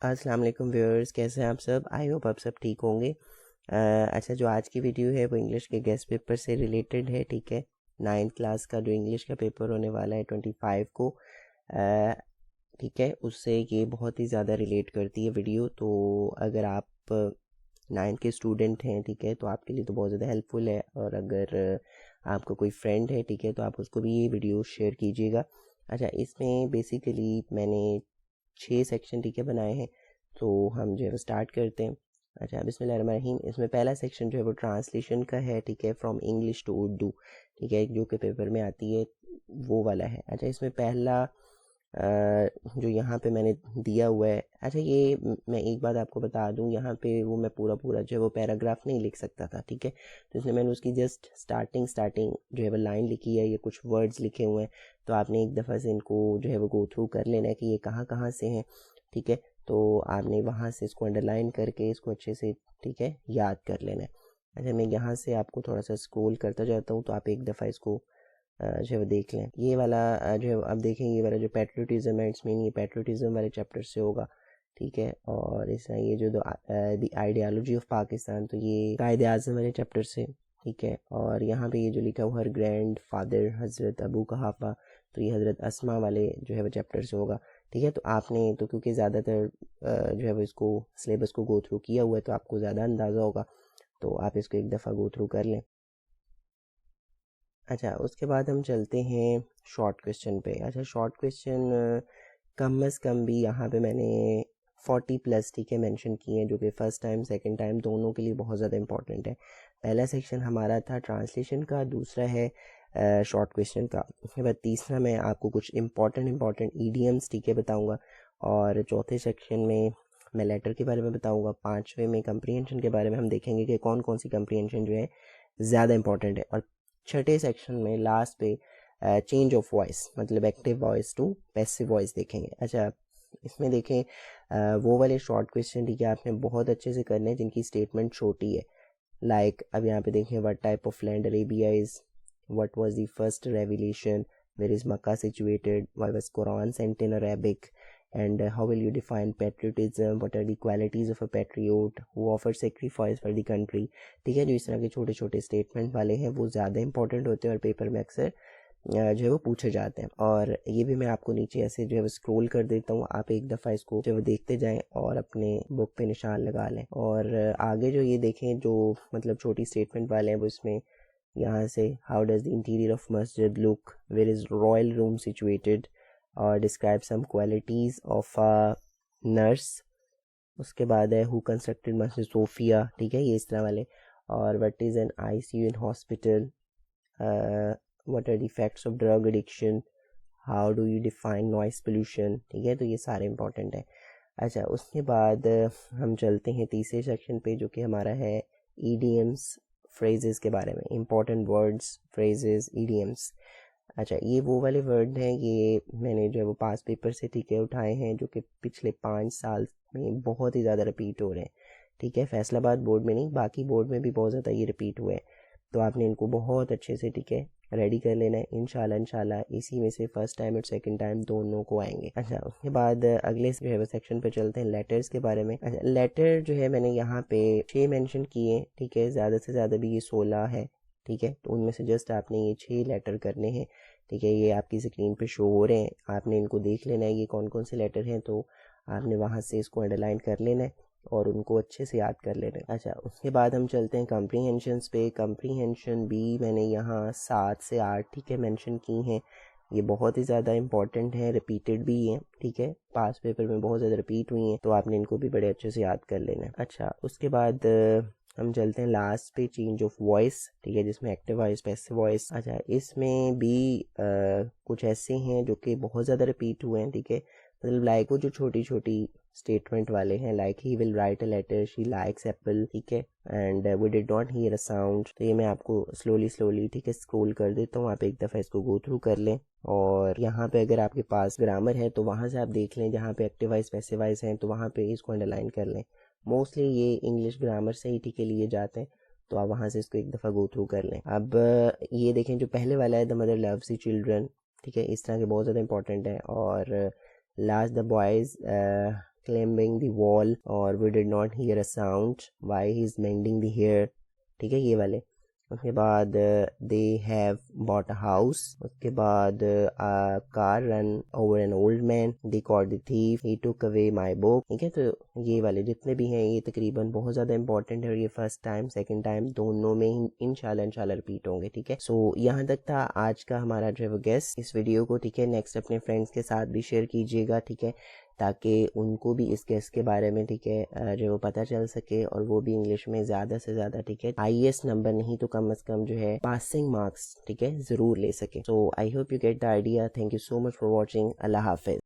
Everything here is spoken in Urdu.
السلام علیکم ویورز، کیسے ہیں آپ سب؟ آئی ہوپ آپ سب ٹھیک ہوں گے۔ اچھا، جو آج کی ویڈیو ہے وہ انگلش کے گیسٹ پیپر سے ریلیٹڈ ہے، ٹھیک ہے۔ 9th کلاس کا جو انگلش کا پیپر ہونے والا ہے 25 کو، ٹھیک ہے، اس سے یہ بہت ہی زیادہ ریلیٹ کرتی ہے ویڈیو۔ تو اگر آپ 9th کے اسٹوڈنٹ ہیں، ٹھیک ہے، تو آپ کے لیے تو بہت زیادہ ہیلپ فل ہے، اور اگر آپ کا کوئی فرینڈ ہے، ٹھیک ہے، تو آپ اس کو بھی یہ ویڈیو شیئر کیجیے گا۔ اچھا، اس میں بیسیکلی میں نے 6 سیکشن ٹھیک ہے بنائے ہیں، تو ہم جو ہے وہ اسٹارٹ کرتے ہیں۔ اچھا، بسم اللہ الرحمن الرحیم۔ اس میں پہلا سیکشن جو ہے وہ ٹرانسلیشن کا ہے، ٹھیک ہے، فرام انگلش ٹو اردو، ٹھیک ہے، جو کہ پیپر میں آتی ہے وہ والا ہے۔ اچھا، اس میں پہلا جو یہاں پہ میں نے دیا ہوا ہے، اچھا یہ میں ایک بات آپ کو بتا دوں، یہاں پہ وہ میں پورا جو ہے وہ پیراگراف نہیں لکھ سکتا تھا، ٹھیک ہے، تو اس لیے میں نے اس کی جسٹ اسٹارٹنگ جو ہے وہ لائن لکھی ہے، یہ کچھ ورڈز لکھے ہوئے ہیں، تو آپ نے ایک دفعہ سے ان کو جو ہے وہ گو تھرو کر لینا ہے کہ یہ کہاں سے ہیں، ٹھیک ہے، تو آپ نے وہاں سے اس کو انڈر لائن کر کے اس کو اچھے سے ٹھیک ہے یاد کر لینا ہے۔ اچھا، میں یہاں سے آپ کو تھوڑا سا اسکرول کرتا جاتا ہوں، تو آپ ایک دفعہ اس کو جو ہے وہ دیکھ لیں۔ یہ والا جو ہے اب دیکھیں، یہ والا جو پیٹریوٹزم ہے، اٹس مین یہ پیٹریوٹزم والے چیپٹر سے ہوگا، ٹھیک ہے، اور اس طرح یہ جو دی آئیڈیالوجی آف پاکستان، تو یہ قائد اعظم والے چیپٹر سے، ٹھیک ہے، اور یہاں پہ یہ جو لکھا ہوا ہر گرینڈ فادر حضرت ابو قحافہ، تو یہ حضرت اسما والے جو ہے وہ چیپٹر سے ہوگا، ٹھیک ہے۔ تو آپ نے تو کیونکہ زیادہ تر جو ہے وہ اس کو سلیبس کو گو تھرو کیا ہوا ہے، تو آپ کو زیادہ اندازہ ہوگا، تو آپ اس کو ایک دفعہ گو تھرو کر لیں۔ اچھا، اس کے بعد ہم چلتے ہیں شارٹ کویسچن پہ۔ اچھا، شارٹ کویسچن کم از کم بھی یہاں پہ میں نے 40+ ٹھیک ہے مینشن کیے ہیں، جو کہ فرسٹ ٹائم سیکنڈ ٹائم دونوں کے لیے بہت زیادہ امپورٹنٹ ہے۔ پہلا سیکشن ہمارا تھا ٹرانسلیشن کا، دوسرا ہے شارٹ کویسچن کا، اس کے بعد تیسرا میں آپ کو کچھ امپورٹنٹ ایڈیمس ٹھیک ہے بتاؤں گا، اور چوتھے سیکشن میں لیٹر کے بارے میں بتاؤں گا، پانچویں میں کمپریہنشن کے بارے میں ہم دیکھیں گے کہ کون سی کمپریہنشن جو ہے زیادہ امپورٹنٹ ہے، اور چھٹے سیکشن میں لاسٹ پہ چینج آف وائس، مطلب active voice to passive voice دیکھیں گے۔ اچھا، اس میں دیکھیں وہ والے شارٹ کویسچن ٹھیک ہے آپ نے بہت اچھے سے کرنے ہیں جن کی اسٹیٹمنٹ چھوٹی ہے، لائک اب یہاں پہ دیکھیں what type of land Arabia is, what was the first revelation, where is Mecca situated, why was Quran sent in Arabic, and how will you define patriotism, what are the qualities of a patriot who offer sacrifice for the country, ٹھیک ہے۔ جو اس طرح کے چھوٹے اسٹیٹمنٹ والے ہیں وہ زیادہ امپورٹنٹ ہوتے ہیں، اور پیپر میں اکثر جو ہے وہ پوچھے جاتے ہیں، اور یہ بھی میں آپ کو نیچے ایسے جو ہے وہ اسکرول کر دیتا ہوں، آپ ایک دفعہ اس کو جو ہے وہ دیکھتے جائیں اور اپنے بک پہ نشان لگا لیں۔ اور آگے جو یہ دیکھیں جو مطلب چھوٹی اسٹیٹمنٹ والے ہیں، وہ اس میں یہاں سے how does the interior of مسجد look, where is royal room situated, اور describe some qualities of nurse, اس کے بعد ہے ہو کنسٹرکٹڈ مسجد صوفیہ، ٹھیک ہے، یہ اس طرح والے، اور what is an ICU in hospital, what are the effects of drug addiction, how do you define noise pollution، ٹھیک ہے، تو یہ سارے امپورٹنٹ ہیں۔ اچھا، اس کے بعد ہم چلتے ہیں تیسرے سیکشن پہ، جو کہ ہمارا ہے ایڈیمس فریزز کے بارے میں، امپورٹنٹ ورڈز فریزز ایڈیمس۔ اچھا، یہ وہ والے ورڈ ہیں، یہ میں نے جو ہے وہ پاس پیپر سے ٹھیک ہے اٹھائے ہیں، جو کہ پچھلے 5 سال میں بہت ہی زیادہ رپیٹ ہو رہے ہیں، ٹھیک ہے، فیصل آباد بورڈ میں نہیں، باقی بورڈ میں بھی بہت زیادہ یہ رپیٹ ہوئے ہیں، تو آپ نے ان کو بہت اچھے سے ٹھیک ہے ریڈی کر لینا ہے، انشاءاللہ اسی میں سے فرسٹ ٹائم اور سیکنڈ ٹائم دونوں کو آئیں گے۔ اچھا، اس کے بعد اگلے جو ہے وہ سیکشن پہ چلتے ہیں لیٹرز کے بارے میں۔ اچھا، لیٹر جو ہے میں نے یہاں پہ 6 مینشن کیے ہیں، ٹھیک ہے، زیادہ سے زیادہ بھی یہ 16 ہے، ٹھیک ہے، تو ان میں سے جسٹ آپ نے یہ 6 لیٹر کرنے ہیں، ٹھیک ہے، یہ آپ کی اسکرین پہ شو ہو رہے ہیں، آپ نے ان کو دیکھ لینا ہے یہ کون سے لیٹر ہیں، تو آپ نے وہاں سے اس کو انڈر لائن کر لینا ہے اور ان کو اچھے سے یاد کر لینا ہے۔ اچھا، اس کے بعد ہم چلتے ہیں کمپریہنشنس پہ۔ کمپریہنشن بھی میں نے یہاں 7 سے 8 ٹھیک ہے مینشن کی ہیں، یہ بہت ہی زیادہ امپورٹنٹ ہیں، ریپیٹڈ بھی ہیں، ٹھیک ہے، پاس پیپر میں بہت زیادہ ریپیٹ ہوئی ہیں، تو آپ نے ان کو بھی بڑے اچھے سے یاد کر لینا ہے۔ اچھا، اس کے بعد ہم چلتے ہیں لاسٹ پہ چینج آف وائس، ٹھیک ہے، جس میں ایکٹیو وائس پیسیو وائس۔ اچھا، اس میں بھی کچھ ایسے ہیں جو کہ بہت زیادہ ریپیٹ ہوئے ہیں، ٹھیک ہے، مطلب لائک وہ جو چھوٹی اسٹیٹمنٹ والے ہیں، like he will write a letter she likes apple, ٹھیک ہے، and we did not hear a sound, تو یہ میں آپ کو سلولی ٹھیک ہے اسکرول کر دیتا ہوں، آپ ایک دفعہ اس کو گو تھرو کر لیں، اور یہاں پہ اگر آپ کے پاس گرامر ہے تو وہاں سے آپ دیکھ لیں، جہاں پہ ایکٹیو وائس پیسیو وائس ہیں تو وہاں پہ اس کو انڈر لائن کر لیں، موسٹلی یہ انگلش گرامر سے ہی ٹھیک ہے لیے جاتے ہیں، تو آپ وہاں سے اس کو ایک دفعہ گو تھرو کر لیں۔ اب یہ دیکھیں جو پہلے والا ہے the mother lose the children, ٹھیک ہے، اس طرح کے بہت زیادہ امپورٹنٹ ہے، اور last the boys climbing the wall, or we did not hear a sound, why he is mending the hair. ٹھیک ہے یہ والے. اس کے بعد they have bought a house. اس کے بعد a car run over an old man. They caught the thief. He took away my book. ٹھیک ہے تو یہ والے جتنے بھی ہیں یہ تقریباً بہت زیادہ امپورٹنٹ ہے اور یہ فرسٹ ٹائم سیکنڈ ٹائم دونوں میں انشاءاللہ رپیٹ ہوں گے. ٹھیک ہے سو یہاں تک تھا آج کا ہمارا جو ہے وہ گیس اس ویڈیو کو. ٹھیک ہے نیکسٹ اپنے فرینڈس کے ساتھ بھی شیئر کیجیے گا. ٹھیک ہے تاکہ ان کو بھی اس گیس کے بارے میں ٹھیک ہے جو پتہ چل سکے اور وہ بھی انگلش میں زیادہ سے زیادہ ٹھیک ہے IAS نمبر نہیں تو کم از کم جو ہے پاسنگ مارکس ٹھیک ہے ضرور لے سکے. So I hope you get the idea. Thank you so much for watching. اللہ حافظ.